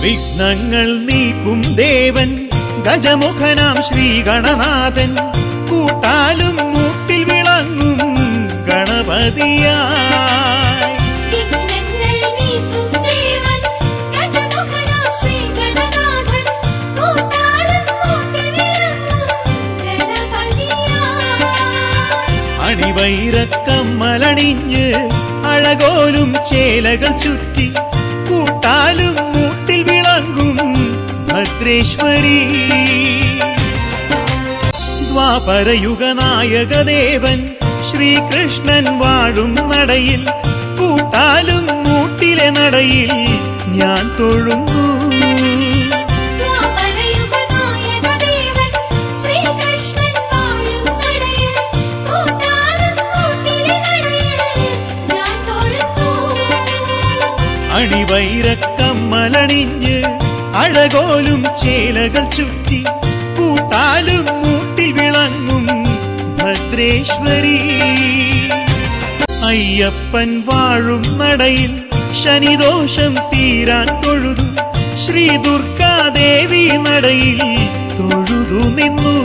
വിഘ്നങ്ങൾ നീക്കും ദേവൻ ഗജമുഖനാം ശ്രീഗണനാഥൻ കൂട്ടാലും മൂട്ടിൽ വിളങ്ങും ഗണപതിയായി. വിഘ്നങ്ങൾ നീക്കും ദേവൻ ഗജമുഖനാം ശ്രീഗണനാഥൻ കൂട്ടാലും മൂട്ടിൽ വിളങ്ങും ഗണപതിയായി. അണിവൈരക്കമ്മലണിഞ്ഞ് അഴകോലും ചേലകൾ ചുറ്റി കൂട്ടാലും മൂട്ടിൽ വിളങ്ങും ഭദ്രേശ്വരി. ദ്വാപരയുഗനായകദേവൻ ശ്രീകൃഷ്ണൻ വാഴും നടയിൽ കൂട്ടാലും മൂട്ടിലെ നടയിൽ ഞാൻ തൊഴുന്നു. ദ്വാപരയുഗനായകദേവൻ ശ്രീകൃഷ്ണൻ വാഴും നടയിൽ കൂട്ടാലും മൂട്ടിലെ നടയിൽ ഞാൻ തൊഴുന്നു. അണിവൈരക്കമ്മലണിഞ്ഞ് അഴകോലും ചേലകൾ ചുറ്റി കൂട്ടാലും മൂട്ടിൽ വിളങ്ങും ഭദ്രേശ്വരി. അയ്യപ്പൻ വാഴും നടയിൽ ശനിദോഷം തീരാൻ തൊഴുതു ശ്രീ ദുർഗാദേവി നടയിൽ തൊഴുതു നിന്നു.